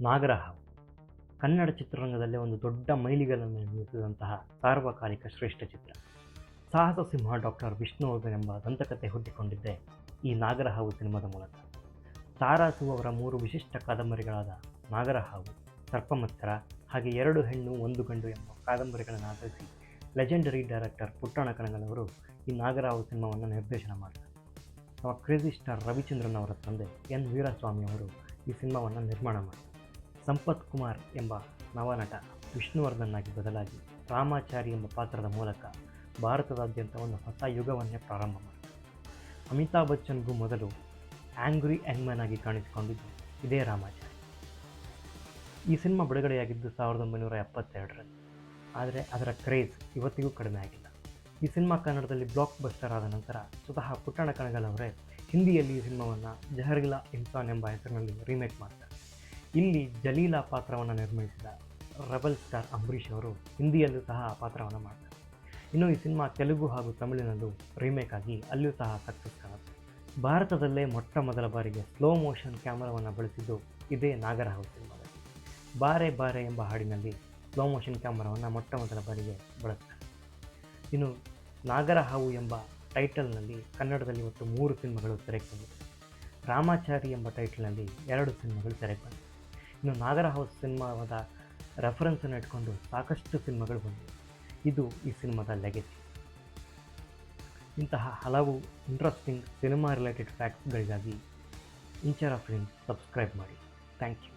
ನಾಗರಹಾವು ಕನ್ನಡ ಚಿತ್ರರಂಗದಲ್ಲೇ ಒಂದು ದೊಡ್ಡ ಮೈಲಿಗಲ್ಲನ್ನು ನಿರ್ಮಿಸಿದಂತಹ ಸಾರ್ವಕಾಲಿಕ ಶ್ರೇಷ್ಠ ಚಿತ್ರ. ಸಾಹಸ ಸಿಂಹ ಡಾಕ್ಟರ್ ವಿಷ್ಣುವರ್ಧನ್ ಎಂಬ ದಂತಕಥೆ ಹುಟ್ಟಿಕೊಂಡಿದ್ದೇ ಈ ನಾಗರಹಾವು ಸಿನಿಮಾದ ಮೂಲಕ. ತಾರಾಸು ಅವರ 3 ವಿಶಿಷ್ಟ ಕಾದಂಬರಿಗಳಾದ ನಾಗರಹಾವು, ಸರ್ಪಮತ್ಸರ ಹಾಗೆ 2 ಹೆಣ್ಣು 1 ಗಂಡು ಎಂಬ ಕಾದಂಬರಿಗಳನ್ನು ಆಧರಿಸಿ ಲೆಜೆಂಡರಿ ಡೈರೆಕ್ಟರ್ ಪುಟ್ಟಣ್ಣ ಕಣಗಾಲ್ ಅವರು ಈ ನಾಗರಹಾವು ಸಿನಿಮಾವನ್ನು ನಿರ್ದೇಶನ ಮಾಡಿದ್ದಾರೆ. ನಮ್ಮ ಕ್ರೇಜಿ ಸ್ಟಾರ್ ರವಿಚಂದ್ರನ್ ಅವರ ತಂದೆ ಎನ್ ವೀರಸ್ವಾಮಿ ಅವರು ಈ ಸಿನಿಮಾವನ್ನು ನಿರ್ಮಾಣ ಮಾಡಿದ್ದಾರೆ. ಸಂಪತ್ ಕುಮಾರ್ ಎಂಬ ನವನಟ ವಿಷ್ಣುವರ್ಧನ್ನಾಗಿ ಬದಲಾಗಿ ರಾಮಾಚಾರಿ ಎಂಬ ಪಾತ್ರದ ಮೂಲಕ ಭಾರತದಾದ್ಯಂತ ಒಂದು ಹೊಸ ಯುಗವನ್ನೇ ಪ್ರಾರಂಭ ಮಾಡಿದರು. ಅಮಿತಾಬ್ ಬಚ್ಚನ್ಗೂ ಮೊದಲು ಆ್ಯಂಗ್ರಿ ಯಂಗ್ ಆಗಿ ಕಾಣಿಸಿಕೊಂಡಿದ್ದು ಇದೇ ರಾಮಾಚಾರಿ. ಈ ಸಿನಿಮಾ ಬಿಡುಗಡೆಯಾಗಿದ್ದು 1972ರಲ್ಲಿ. ಆದರೆ ಅದರ ಕ್ರೇಜ್ ಇವತ್ತಿಗೂ ಕಡಿಮೆ ಆಗಿಲ್ಲ. ಈ ಸಿನಿಮಾ ಕನ್ನಡದಲ್ಲಿ ಬ್ಲಾಕ್ ಬಸ್ಟರ್ ಆದ ನಂತರ ಸ್ವತಃ ಪುಟ್ಟಣ್ಣ ಕಣಗಾಲ್ ಅವರೇ ಹಿಂದಿಯಲ್ಲಿ ಈ ಸಿನಿಮಾವನ್ನು ಜಹರೀಲಾ ಇನ್ಸಾನ್ ಎಂಬ ಹೆಸರಿನಲ್ಲಿ ರೀಮೇಕ್ ಮಾಡ್ತಾರೆ. ಇಲ್ಲಿ ಜಲೀಲಾ ಪಾತ್ರವನ್ನು ನಿರ್ಮಿಸಿದ ರೆಬಲ್ ಸ್ಟಾರ್ ಅಂಬರೀಷ್ ಅವರು ಹಿಂದಿಯಲ್ಲೂ ಸಹ ಆ ಪಾತ್ರವನ್ನು ಮಾಡ್ತಾರೆ. ಇನ್ನು ಈ ಸಿನಿಮಾ ತೆಲುಗು ಹಾಗೂ ತಮಿಳಿನಲ್ಲೂ ರೀಮೇಕ್ ಆಗಿ ಅಲ್ಲಿಯೂ ಸಹ ಸಕ್ಸಸ್ ಕಾಣುತ್ತೆ. ಭಾರತದಲ್ಲೇ ಮೊಟ್ಟ ಮೊದಲ ಬಾರಿಗೆ ಸ್ಲೋ ಮೋಷನ್ ಕ್ಯಾಮರಾವನ್ನು ಬಳಸಿದ್ದು ಇದೇ ನಾಗರಹಾವು ಸಿನಿಮಾದಲ್ಲಿ. ಬಾರೆ ಬಾರೆ ಎಂಬ ಹಾಡಿನಲ್ಲಿ ಸ್ಲೋ ಮೋಷನ್ ಕ್ಯಾಮರಾವನ್ನು ಮೊಟ್ಟ ಮೊದಲ ಬಾರಿಗೆ ಬಳಸ್ತಾರೆ. ಇನ್ನು ನಾಗರಹಾವು ಎಂಬ ಟೈಟಲ್ನಲ್ಲಿ ಕನ್ನಡದಲ್ಲಿ ಒಟ್ಟು 3 ಸಿನಿಮಾಗಳು ತೆರೆಗೆ ಬಂದಿದೆ. ರಾಮಾಚಾರಿ ಎಂಬ ಟೈಟಲ್ನಲ್ಲಿ 2 ಸಿನಿಮಾಗಳು ತೆರೆಗೆ ಬಂದಿವೆ. ಇನ್ನು ನಾಗರಹಾವು ಸಿನಿಮಾದ ರೆಫರೆನ್ಸನ್ನು ಇಟ್ಕೊಂಡು ಸಾಕಷ್ಟು ಸಿನಿಮಾಗಳು ಬಂದಿವೆ. ಇದು ಈ ಸಿನಿಮಾದ ಲೆಗೆಸಿ. ಇಂತಹ ಹಲವು ಇಂಟ್ರೆಸ್ಟಿಂಗ್ ಸಿನಿಮಾ ರಿಲೇಟೆಡ್ ಫ್ಯಾಕ್ಟ್ಸ್ಗಳಿಗಾಗಿ ಇಂಚರ ಫಿಲ್ಮ್ಸ್ ಸಬ್ಸ್ಕ್ರೈಬ್ ಮಾಡಿ. Thank you.